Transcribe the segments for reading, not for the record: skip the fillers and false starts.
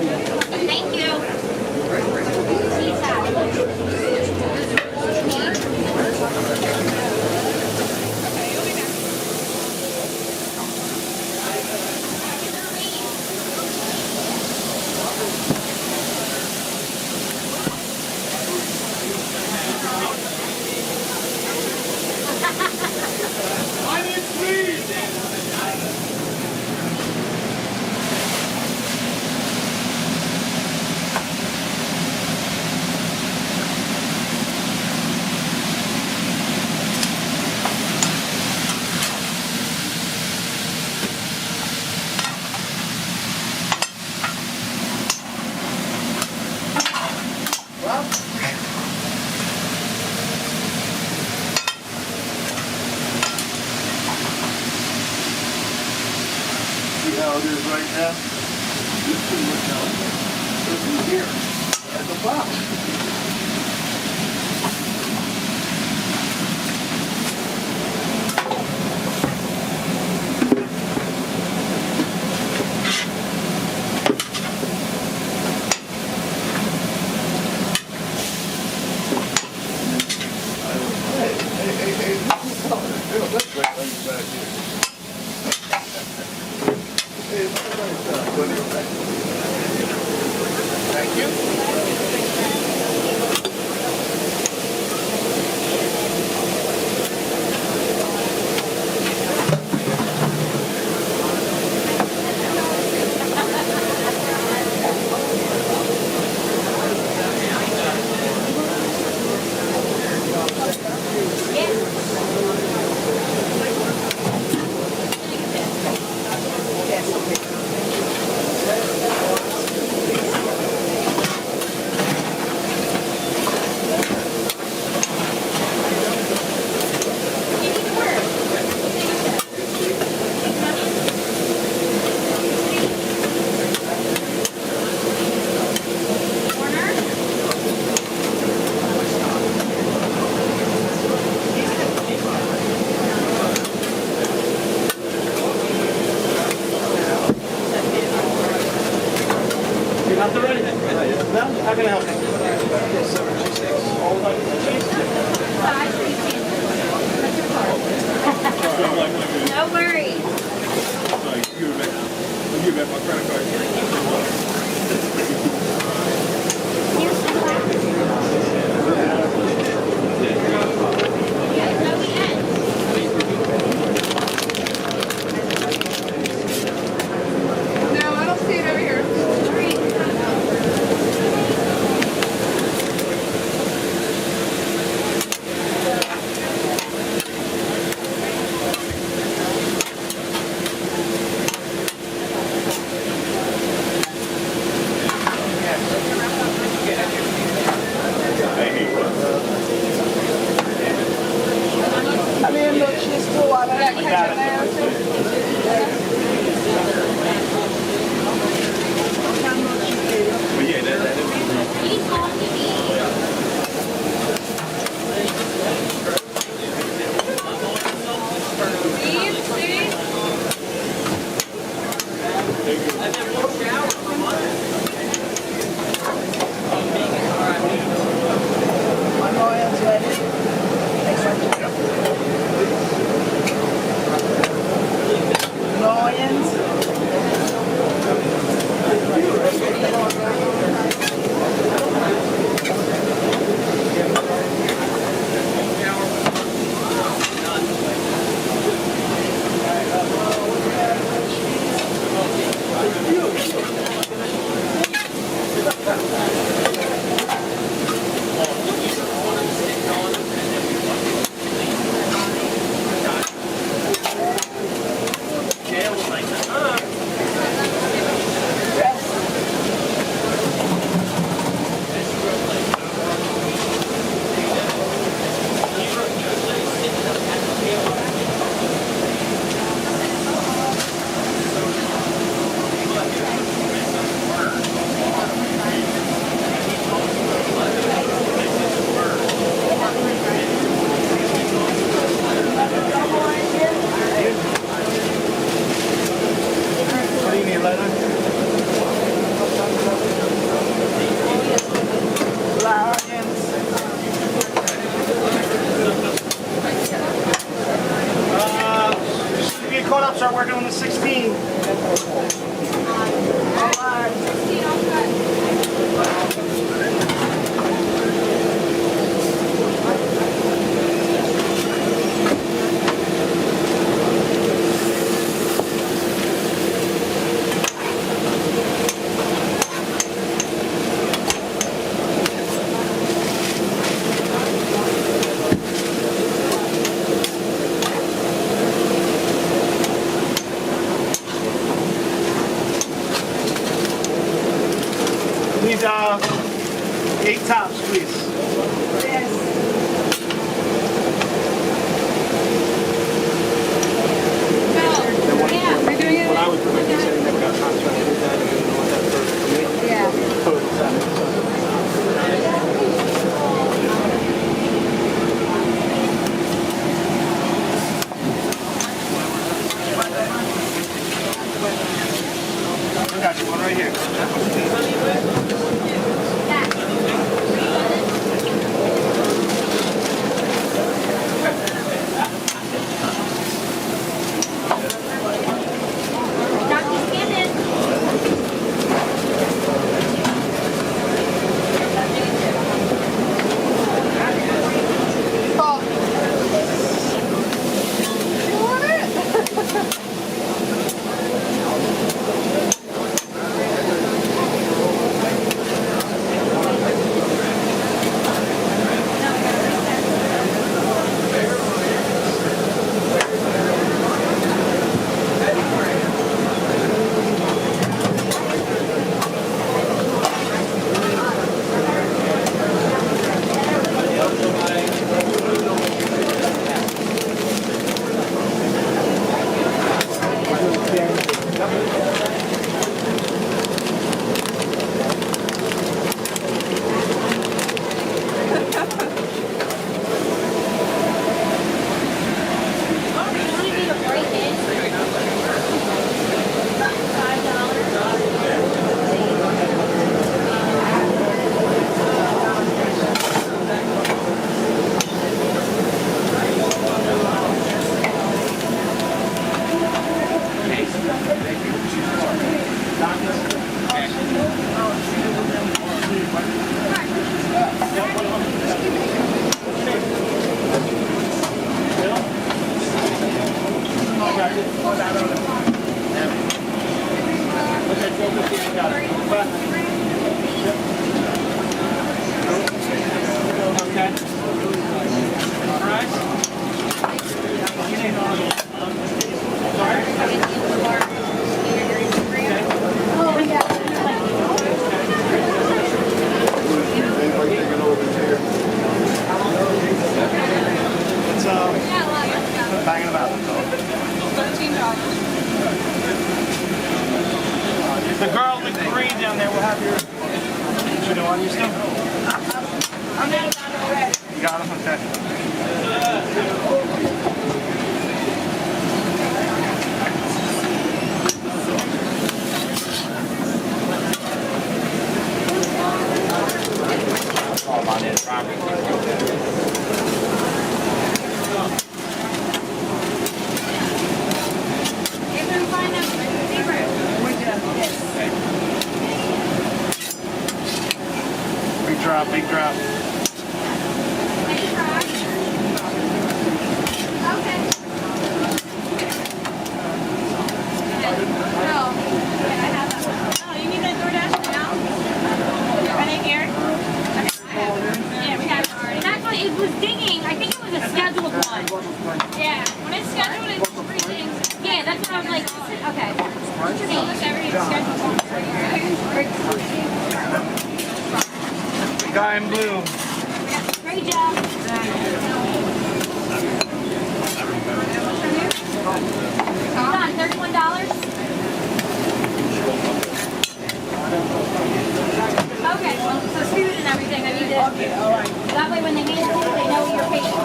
Thank you. See how it is right now? This should look out. This is here, at the bottom. Hey, Bill, that's right on your back here. Hey, what do you think? Thank you. You're not ready? No? How can I help you? No worries. Give me my credit card. No, I don't see it over here. 8 tops, please. We're doing it? When I was doing this, I never got contract with that. I didn't know what that first committee. Yeah. Total salary. I got you one right here. Dr. Scannon. Oh. You want it? Anybody taking over here? It's banging about. The girl with the green down there will have your. You know, on your stuff. You got him? Okay. All on that property. Everyone find out my favorite. Big drop, big drop. Nice try. Okay. No. I have that one. Oh, you need that DoorDash now? Are they here? Yeah, we got it already. That's what it was dinging. I think it was a scheduled one. Yeah. When it's scheduled, it's three things. Yeah, that's what I was like. Okay. See, everything's scheduled. The guy in blue. Great job. Done. $31. Okay, well, for food and everything, I need to. Okay, all right. That way, when they hand it to you, they know you're patient.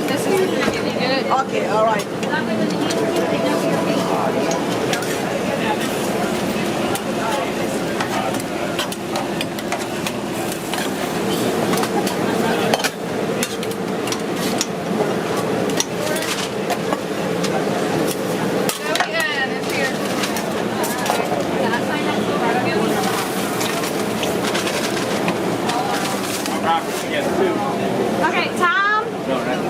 This is really good. Okay, all right. That way, when they hand it to you, they know you're patient. Joey Ann is here. Yeah, sign that too. Robert, yes, two. Okay, Tom. No, that's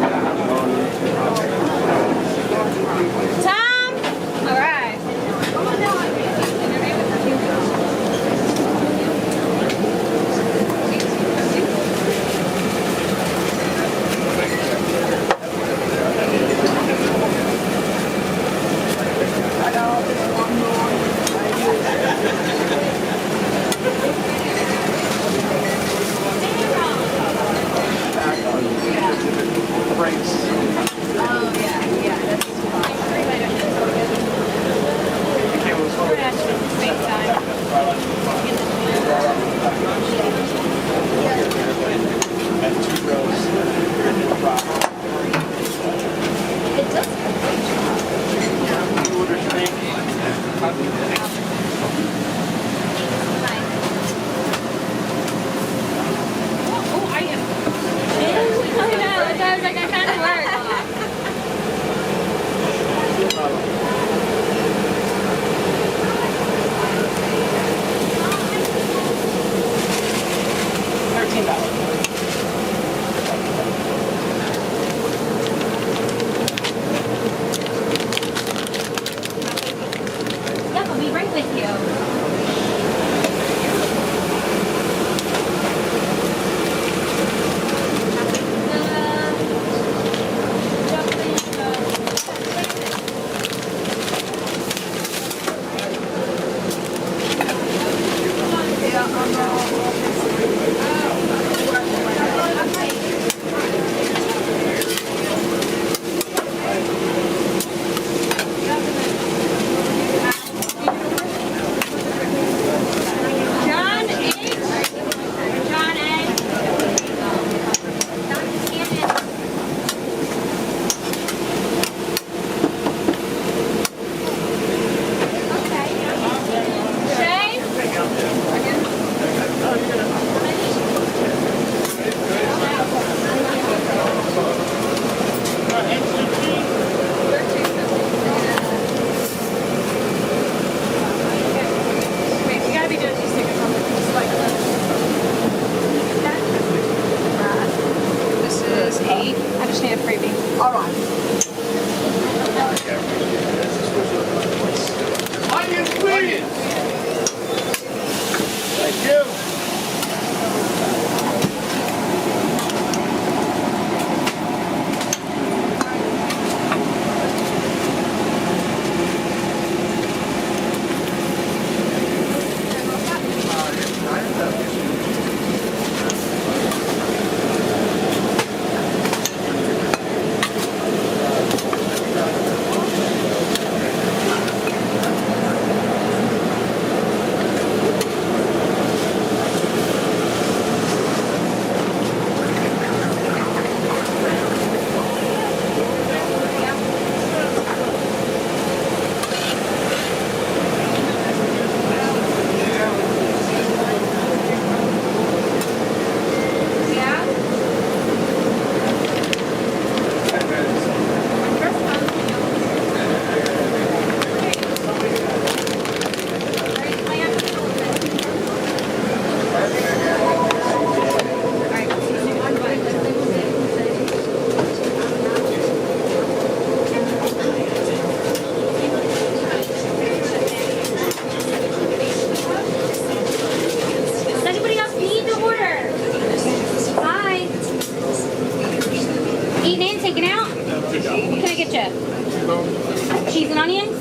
Cheese and onions?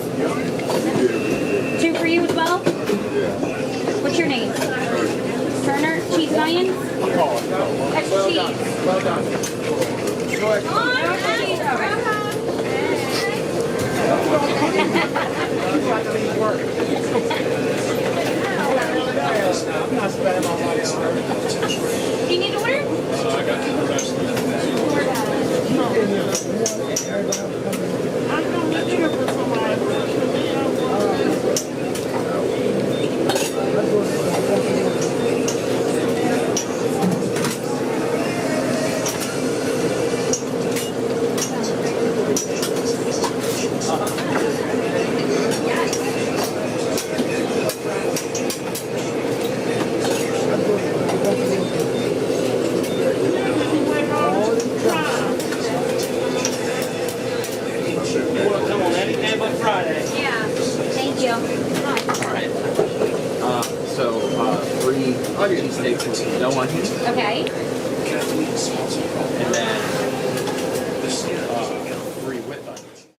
2 for you as well? What's your name? Turner, cheese and onions? Extra cheese. Well done. Go ahead. I'm not spending my money on her. Do you need to order? Come on, anything but Friday. Yeah. Thank you. Alright. So, 3 cheesesteaks with no onions. Okay. And then